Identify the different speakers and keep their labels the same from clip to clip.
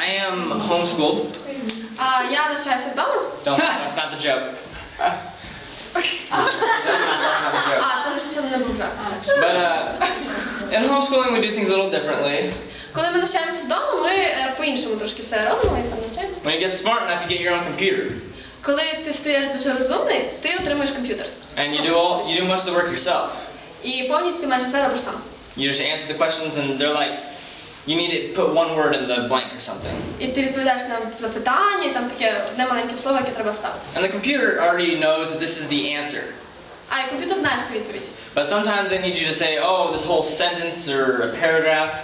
Speaker 1: I am homeschooled.
Speaker 2: Я навчаюся вдома.
Speaker 1: Don't, that's not the joke. That's not the joke.
Speaker 2: Це не був жарт.
Speaker 1: But in homeschooling we do things a little differently.
Speaker 2: Коли ми навчаємося вдома, ми по-іншому трошки все робимо і там навчаємося.
Speaker 1: When you get smart enough, you get your own computer.
Speaker 2: Коли ти стаєш дуже розумний, ти отримуєш комп'ютер.
Speaker 1: And you do most of the work yourself.
Speaker 2: І повністю майже все робиш сам.
Speaker 1: You just answer the questions and they're like, you need to put one word in the blank or something.
Speaker 2: І ти відповідаєш на запитання, і там таке одне маленьке слово, яке треба вставити.
Speaker 1: And the computer already knows that this is the answer.
Speaker 2: А і комп'ютер знає цю відповідь.
Speaker 1: But sometimes they need you to say, oh, this whole sentence or a paragraph.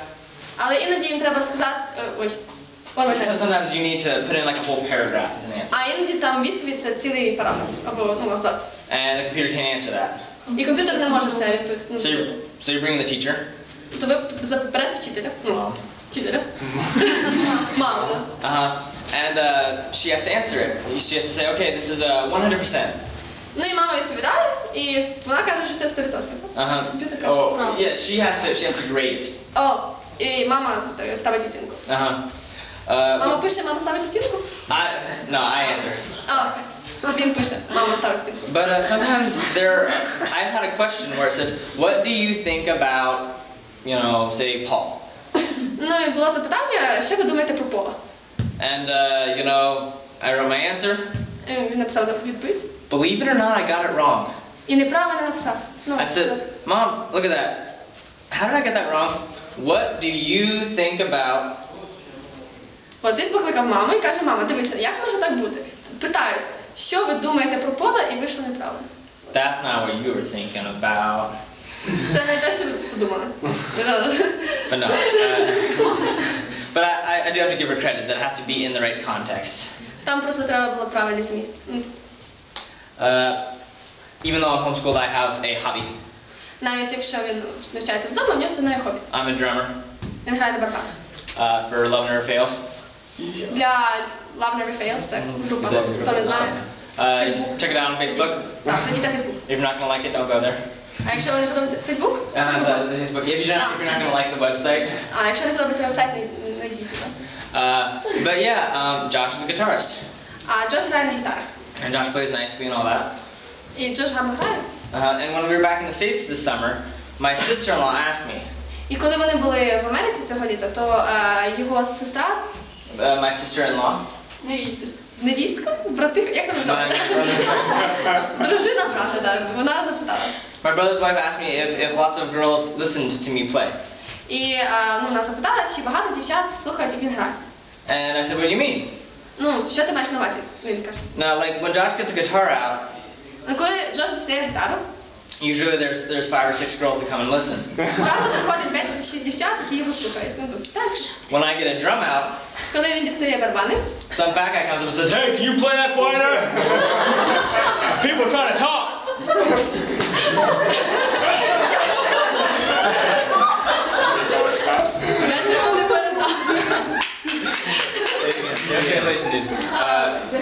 Speaker 2: Але іноді їм треба сказати,
Speaker 1: So sometimes you need to put in like a whole paragraph as an answer.
Speaker 2: А іноді там відповідь це цілий параграф або абзац.
Speaker 1: And the computer can't answer that.
Speaker 2: І комп'ютер не може це відповісти.
Speaker 1: So you bring the teacher.
Speaker 2: То ви берете вчителя. Вчителя. Маму.
Speaker 1: And she has to answer it. She has to say, okay, this is 100%.
Speaker 2: Ну і мама відповідає, і вона каже, що це 100%. Комп'ютер каже,
Speaker 1: oh, yeah, she has to grade.
Speaker 2: І мама ставить оцінку. Мама пише, мама ставить оцінку?
Speaker 1: No, I answer.
Speaker 2: Окей. Він пише, мама ставить оцінку.
Speaker 1: But sometimes I've had a question where it says, what do you think about, you know, say Paul?
Speaker 2: Ну і було запитання, що ви думаєте про Пола?
Speaker 1: And you know, I wrote my answer.
Speaker 2: Він написав відповідь.
Speaker 1: Believe it or not, I got it wrong.
Speaker 2: І неправильно написав.
Speaker 1: I said, Mom, look at that. How did I get that wrong? What do you think about?
Speaker 2: От він покликав маму і каже, мама, дивися, як може так бути? Питають, що ви думаєте про Пола, і вийшло неправильно.
Speaker 1: That's not what you were thinking about.
Speaker 2: Це не те, що ви подумали.
Speaker 1: But no. But I do have to give her credit. That has to be in the right context.
Speaker 2: Там просто треба було правильний зміст.
Speaker 1: Even though I'm homeschooled, I have a hobby.
Speaker 2: Навіть якщо він навчається вдома, у нього все одно є хобі.
Speaker 1: I'm a drummer.
Speaker 2: Він грає на барабан.
Speaker 1: For Love Never Fails.
Speaker 2: Для Love Never Fails, це група, хто не знає.
Speaker 1: Check it out on Facebook.
Speaker 2: Так, зайдіть на Facebook.
Speaker 1: If you're not going to like it, don't go there.
Speaker 2: А якщо ви не подобається Facebook?
Speaker 1: The Facebook. If you're not going to like the website.
Speaker 2: А якщо не подобається вебсайт, не йдіть туди.
Speaker 1: But yeah, Josh is a guitarist.
Speaker 2: А Джош грає на гітарах.
Speaker 1: And Josh plays nicely and all that.
Speaker 2: І Джош гарно грає.
Speaker 1: And when we were back in the States this summer, my sister-in-law asked me.
Speaker 2: І коли вони були в Америці цього літа, то його сестра...
Speaker 1: My sister-in-law.
Speaker 2: Невістка? Брати? Як вона називається? Дружина брата, так. Вона запитала.
Speaker 1: My brother's wife asked me if lots of girls listened to me play.
Speaker 2: І вона запитала, чи багато дівчат слухають, як він грає.
Speaker 1: And I said, what do you mean?
Speaker 2: Ну, що ти маєш на увазі? Він каже.
Speaker 1: No, like when Josh gets a guitar out.
Speaker 2: Ну, коли Джош дістає гітару.
Speaker 1: Usually there's 5 or 6 girls that come and listen.
Speaker 2: Зразу приходить 5-6 дівчат, які його слухають.
Speaker 1: When I get a drum out.
Speaker 2: Коли він дістає барабани.
Speaker 1: Some fat guy comes up and says, hey, can you play that quieter? People are trying to talk. Translation, dude.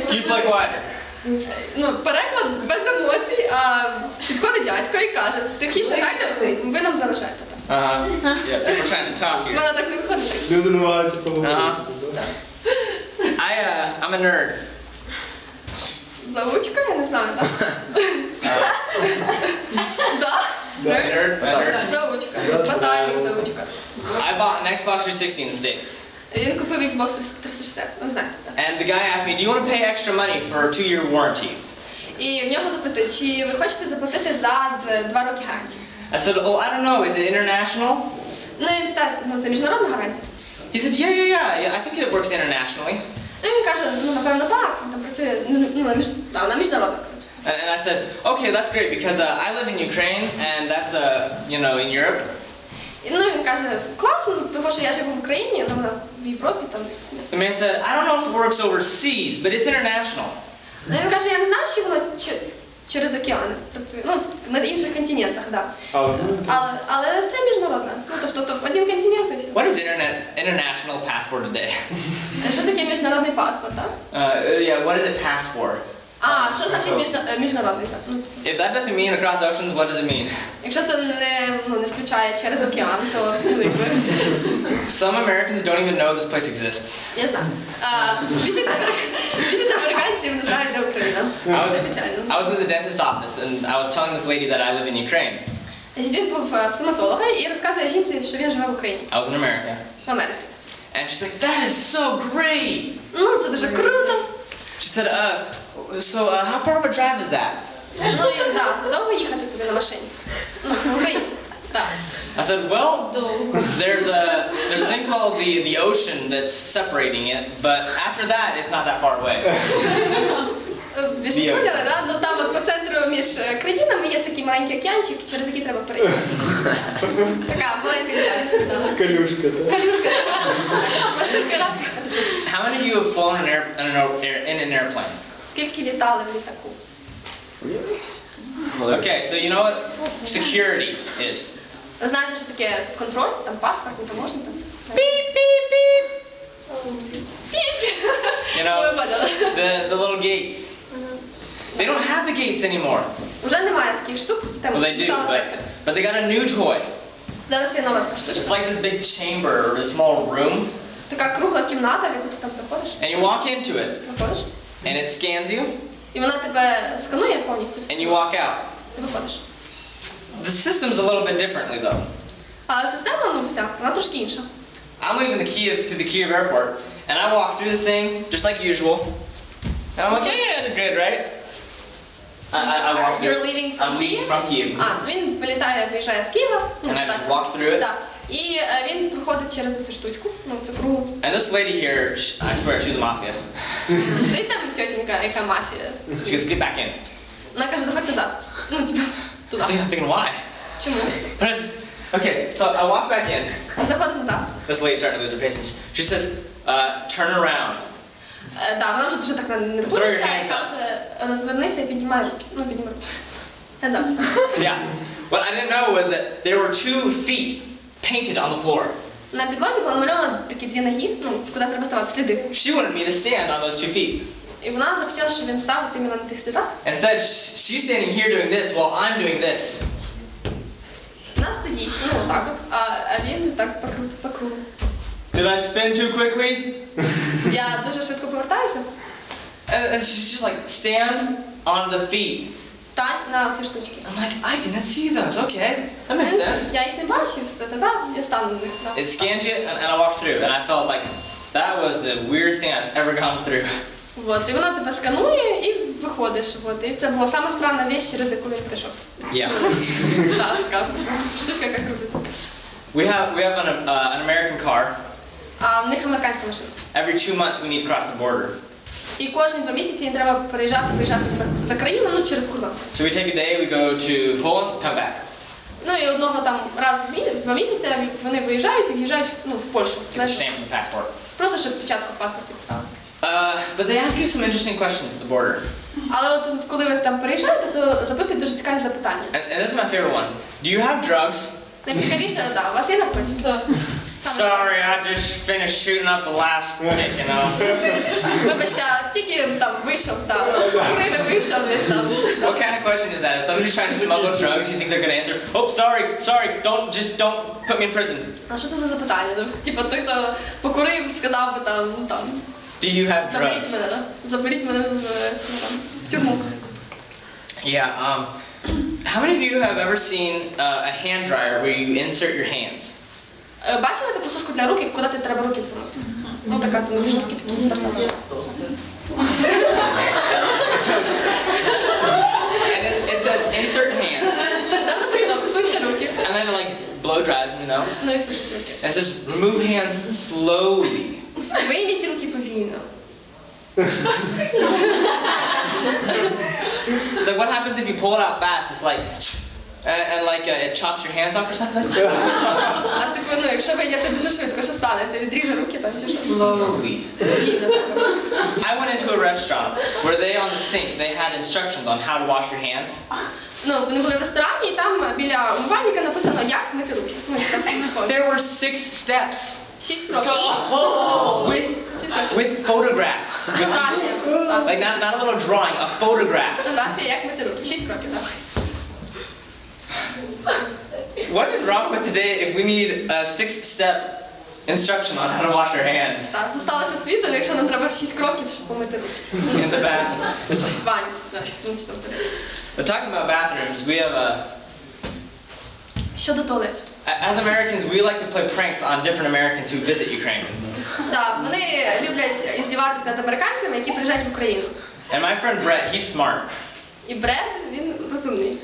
Speaker 1: Can you play quieter?
Speaker 2: Ну, переклад без емоцій, підходить дядько і каже, тихіше грайте, ви нам заважаєте.
Speaker 1: Yeah, people are trying to talk here.
Speaker 2: Вона так не виходить.
Speaker 3: Люди намагаються поговорити.
Speaker 1: I'm a nerd.
Speaker 2: Заучка, я не знаю, так? Да?
Speaker 1: Nerd?
Speaker 2: Заучка. Ботанік, заучка.
Speaker 1: I bought an Xbox 360 in the States.
Speaker 2: Він купив Xbox 360, ви знаєте.
Speaker 1: And the guy asked me, do you want to pay extra money for a 2-year warranty?
Speaker 2: І в нього запитали, чи ви хочете заплатити за 2 роки гарантії?
Speaker 1: I said, oh, I don't know, is it international?
Speaker 2: Ну, він так, це міжнародна гарантія.
Speaker 1: He said, yeah, I think it works internationally.
Speaker 2: Ну, він каже, ну, напевно, так, він там працює, на міжнародна.
Speaker 1: And I said, okay, that's great, because I live in Ukraine, and that's, you know, in Europe.
Speaker 2: Ну, він каже, класно, тому що я живу в Україні, вона в Європі, там десь.
Speaker 1: The man said, I don't know if it works overseas, but it's international.
Speaker 2: Ну, він каже, я не знаю, чи воно через океани працює, ну, на інших континентах, так. Але це міжнародне, ну, тобто один континент і все.
Speaker 1: What is international passport today?
Speaker 2: Що таке міжнародний паспорт, так?
Speaker 1: Yeah, what does it pass for?
Speaker 2: А, що значить міжнародний?
Speaker 1: If that doesn't mean across oceans, what does it mean?
Speaker 2: Якщо це не включає через океан, то якби...
Speaker 1: Some Americans don't even know this place exists.
Speaker 2: Я знаю. Більшість американців не знають, де Україна.
Speaker 1: I was in the dentist's office and I was telling this lady that I live in Ukraine.
Speaker 2: Він був стоматолога і розказує жінці, що він живе в Україні.
Speaker 1: I was in America.
Speaker 2: В Америці.
Speaker 1: And she's like, that is so great.
Speaker 2: Ну, це дуже круто.
Speaker 1: She said, so how far of a drive is that?
Speaker 2: Ну, і так, довго їхати туди на машині? Ну, в Україні. Так.
Speaker 1: I said, well, there's a thing called the ocean that's separating it, but after that, it's not that far away.
Speaker 2: Ви ж не поняли, да? Ну там от по центру між країнами є такий маленький океанчик, через який треба переїхати. Така маленька деталь.
Speaker 3: Калюшка, да?
Speaker 2: Калюшка. Машинка.
Speaker 1: How many of you have flown in an airplane?
Speaker 2: Скільки літали в літаку?
Speaker 1: Okay, so you know what security is.
Speaker 2: Ви знаєте, що таке контроль? Там паспорт, не таможня там.
Speaker 1: Beep, beep, beep.
Speaker 2: Піп.
Speaker 1: You know, the little gates. They don't have the gates anymore.
Speaker 2: Уже немає таких штук.
Speaker 1: Well, they do, but they got a new toy.
Speaker 2: Зараз є нова така штучка.
Speaker 1: It's like this big chamber or a small room.
Speaker 2: Така кругла кімната, в яку ти там заходиш.
Speaker 1: And you walk into it.
Speaker 2: Виходиш.
Speaker 1: And it scans you.
Speaker 2: І вона тебе сканує повністю.
Speaker 1: And you walk out.
Speaker 2: І виходиш.
Speaker 1: The system's a little bit differently though.
Speaker 2: Але система, ну вся, вона трошки інша.
Speaker 1: I'm leaving to the Kyiv airport, and I walk through this thing just like usual. And I'm like, yeah, that's good, right? I walk through.
Speaker 2: You're leaving from
Speaker 1: I'm
Speaker 2: Kyiv?
Speaker 1: leaving from Kyiv.
Speaker 2: Він виїжджає з Києва.
Speaker 1: And I just walk through it.
Speaker 2: Так. І він проходить через цю штучку, ну цю кругу.
Speaker 1: And this lady here, I swear, she's a mafia.
Speaker 2: Стоїть там тітенька, яка мафія.
Speaker 1: She goes, get back in.
Speaker 2: Вона каже, заходь туди. Ну, типа, туди.
Speaker 1: I'm thinking, why?
Speaker 2: Чому?
Speaker 1: Okay, so I walk back in.
Speaker 2: Заходить туди.
Speaker 1: This lady's starting to lose her patience. She says, turn around.
Speaker 2: Так, вона вже дуже так не путається і каже, розвернися і піднімай руки. Ну, піднімай руки. Hands up.
Speaker 1: Yeah. What I didn't know was that there were 2 feet painted on the floor.
Speaker 2: На підлозі була намальована такі 2 ноги, ну, куди треба ставати, сліди.
Speaker 1: She wanted me to stand on those 2 feet.
Speaker 2: І вона захотіла, щоб він став іменно на тих слідах.
Speaker 1: Instead, she's standing here doing this while I'm doing this.
Speaker 2: Вона стоїть, ну, отак от, а він так по кругу.
Speaker 1: Did I spin too quickly?
Speaker 2: Я дуже швидко повертаюся.
Speaker 1: And she's just like, stand on the feet.
Speaker 2: Стань на ці штучки.
Speaker 1: I'm like, I didn't see those. Okay, that makes sense.
Speaker 2: Я їх не бачив, я стану на них.
Speaker 1: It scanned you, and I walked through, and I felt like that was the weirdest thing I've ever gone through.
Speaker 2: Вот, і вона тебе сканує і виходиш. Вот, і це була сама странна вещь, через яку він прийшов.
Speaker 1: Yeah.
Speaker 2: Так, така штучка, яка крутиться.
Speaker 1: We have an American car.
Speaker 2: А в них американська машина.
Speaker 1: Every 2 months we need to cross the border.
Speaker 2: І кожні 2 місяці їм треба виїжджати за країну, ну, через кордон.
Speaker 1: So we take a day, we go to Poland, come back.
Speaker 2: Ну, і одного там раз в 2 місяці вони виїжджають і в'їжджають, ну, в Польщу.
Speaker 1: Get the stamp from the passport.
Speaker 2: Просто, щоб печатку в паспорті поставити.
Speaker 1: But they ask you some interesting questions at the border.
Speaker 2: Але от коли ви там переїжджаєте, то запитують дуже цікаві запитання.
Speaker 1: And this is my favorite one. Do you have drugs?
Speaker 2: Найцікавіше, да, у вас є наркотики?
Speaker 1: Sorry, I just finished shooting up the last kick, you know.
Speaker 2: Вибачте, тільки там вийшов, там, курили, вийшов десь там.
Speaker 1: What kind of question is that? If somebody's trying to smuggle drugs, you think they're going to answer, oh, sorry, don't put me in prison.
Speaker 2: А що це за запитання? Ну, типу, той, хто покурив, сказав би там, ну там,
Speaker 1: Do you have
Speaker 2: заберіть
Speaker 1: drugs?
Speaker 2: мене, да? Заберіть мене в тюрму.
Speaker 1: Yeah, how many of you have ever seen a hand dryer where you insert your hands?
Speaker 2: Бачили таку сушку для рук, куди ти треба руки сунути? Ну, така, ти між руки такі, та сама.
Speaker 1: And it says insert hands.
Speaker 2: Суньте руки.
Speaker 1: And then it like blow dries them, you know?
Speaker 2: Ну і сушіть руки.
Speaker 1: And it says remove hands slowly.
Speaker 2: Вийміть руки повільно.
Speaker 1: So what happens if you pull it out fast? It's like, and like it chops your hands off or something?
Speaker 2: А типу, ну, якщо ви йдете дуже швидко, що станеться? Відріже руки там чи що?
Speaker 1: Slowly.
Speaker 2: Повільно.
Speaker 1: I went into a restaurant where they on the sink, they had instructions on how to wash your hands.
Speaker 2: Ну, вони були в ресторані, і там біля умивальника написано, як мити руки. Ну, там,
Speaker 1: There were 6 steps.
Speaker 2: 6 кроків.
Speaker 1: Oh.
Speaker 2: 6
Speaker 1: With photographs.
Speaker 2: Фотографія. Так.
Speaker 1: Like not a little drawing, a photograph.
Speaker 2: Фотографія, як мити руки. 6 кроків, давай.
Speaker 1: What is wrong with today if we need a 6-step instruction on how to wash our hands?
Speaker 2: Так, зосталося світом, якщо нам треба 6 кроків, щоб помити руки.
Speaker 1: In the bathroom. It's like,
Speaker 2: Вань, так, ну що там.
Speaker 1: but talking about bathrooms, we have a...
Speaker 2: Щодо туалетів.
Speaker 1: As Americans, we like to play pranks on different Americans who visit Ukraine.
Speaker 2: Так, вони люблять іздіватися над американцями, які приїжджають в Україну.
Speaker 1: And my friend Brett, he's smart.
Speaker 2: І Бред, він розумний.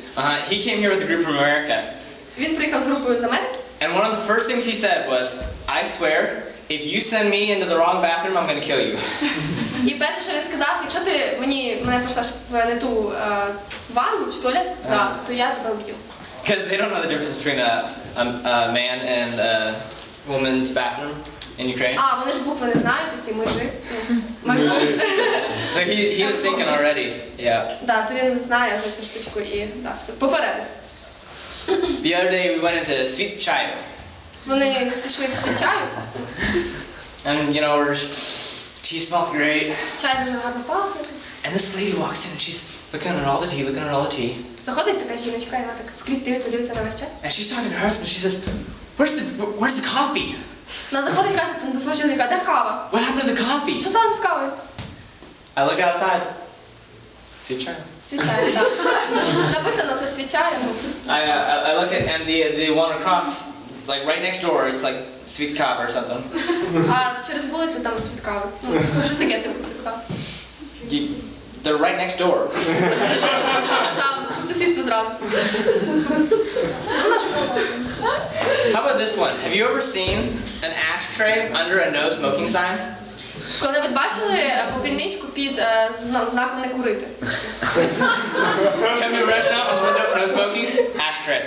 Speaker 1: He came here with a group from America.
Speaker 2: Він приїхав з групою з Америки.
Speaker 1: And one of the first things he said was, I swear, if you send me into the wrong bathroom, I'm going to kill you.
Speaker 2: І перше, що він сказав, якщо ти мене пошлеш в не ту ванну чи туалет, то я тебе вб'ю.
Speaker 1: Because they don't know the difference between a man and a woman's bathroom in Ukraine.
Speaker 2: А, вони ж букви не знають, ці межі.
Speaker 1: So he was thinking already, yeah.
Speaker 2: Так, то він знає вже цю штучку і попередив.
Speaker 1: The other day we went into Sweet Chai.
Speaker 2: Вони пішли в свій чаю.
Speaker 1: And you know, tea smells great.
Speaker 2: Чай дуже гарно пахне.
Speaker 1: And this lady walks in and she's looking at all the tea, looking at all the tea.
Speaker 2: Заходить така жіночка, і вона так скрізь дивиться на весь чай.
Speaker 1: And she's talking to her husband. She says, "Where's the coffee?
Speaker 2: Вона заходить і каже до свого чоловіка, де кава?
Speaker 1: What happened to the coffee?"
Speaker 2: Що сталося з кавою?
Speaker 1: I look outside. Sweet Chai.
Speaker 2: Свій чай, так. Написано це свій чай.
Speaker 1: I look at and the one across, like right next door, it's like Sweet Kava or something.
Speaker 2: А через вулицю там світ кави. Ну, щось таке типу сказав.
Speaker 1: They're right next door.
Speaker 2: Там сусідство зразу.
Speaker 1: How about this one? Have you ever seen an ashtray under a no smoking sign?
Speaker 2: Коли-небудь бачили попільничку під знаком не курити?
Speaker 1: Come to a restaurant on the window, no smoking, ashtray.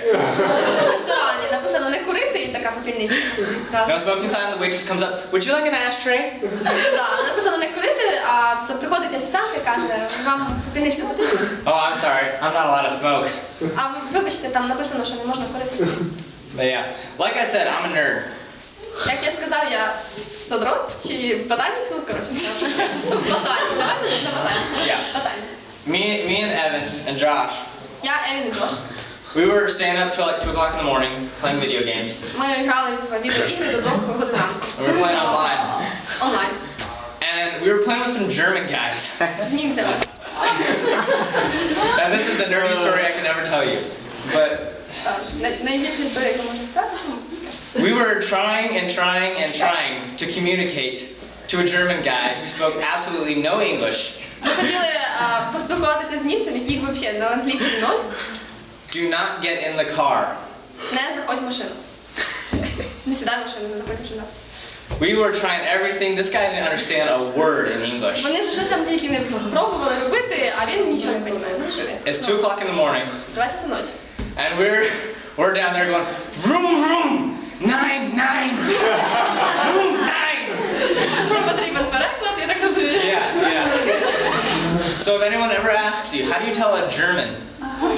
Speaker 2: В ресторані написано не курити і така попільничка.
Speaker 1: No smoking sign, the waitress comes up, would you like an ashtray?
Speaker 2: Так, написано не курити, а приходить асистентка і каже, вам попільничка потрібна?
Speaker 1: Oh, I'm sorry, I'm not allowed to smoke.
Speaker 2: А вибачте, там написано, що не можна курити.
Speaker 1: But yeah, like I said, I'm a nerd.
Speaker 2: Як я сказав, я задрот чи ботанік, ну коротше, ботанік, давай на ботанік.
Speaker 1: Yeah.
Speaker 2: Ботанік.
Speaker 1: Me and Evan and Josh,
Speaker 2: Я Евін і Джош.
Speaker 1: we were staying up till like 2 o'clock in the morning playing video games.
Speaker 2: Ми грали в відеоігри до 2 годин ранку.
Speaker 1: We were playing online.
Speaker 2: Онлайн.
Speaker 1: And we were playing with some German guys.
Speaker 2: З німцями.
Speaker 1: And this is the nerdy story I can never tell you. But
Speaker 2: Найбільша історія, яку можу сказати.
Speaker 1: we were trying to communicate to a German guy who spoke absolutely no English.
Speaker 2: Ми хотіли поспілкуватися з німцем, який взагалі на англійській ноль.
Speaker 1: Do not get in the car.
Speaker 2: Не заходь в машину. Не сідай в машину, не заходь в машину.
Speaker 1: We were trying everything. This guy didn't understand a word in English.
Speaker 2: Вони вже там тільки не пробували робити, а він нічого не розуміє.
Speaker 1: It's 2 o'clock in the morning.
Speaker 2: 2 часа ночі.
Speaker 1: And we're down there going, vroom, vroom, 9, 9, vroom, 9.
Speaker 2: Мені потрібен переклад, я так розумію.
Speaker 1: Yeah. So if anyone ever asks you, how do you tell a German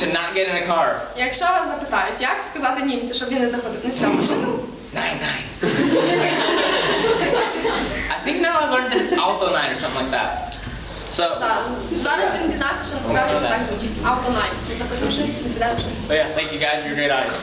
Speaker 1: to not get in a car?
Speaker 2: Якщо вас запитають, як сказати німцю, щоб він не заходив, не сідав в машину?
Speaker 1: 9, 9. I think now I learned that it's auto 9 or something like that. So,
Speaker 2: Так, зараз він дізнався, що насправді так звучить. Автонайм. Не заходь в машину, не сідай в машину.
Speaker 1: but yeah, thank you guys for your great eyes.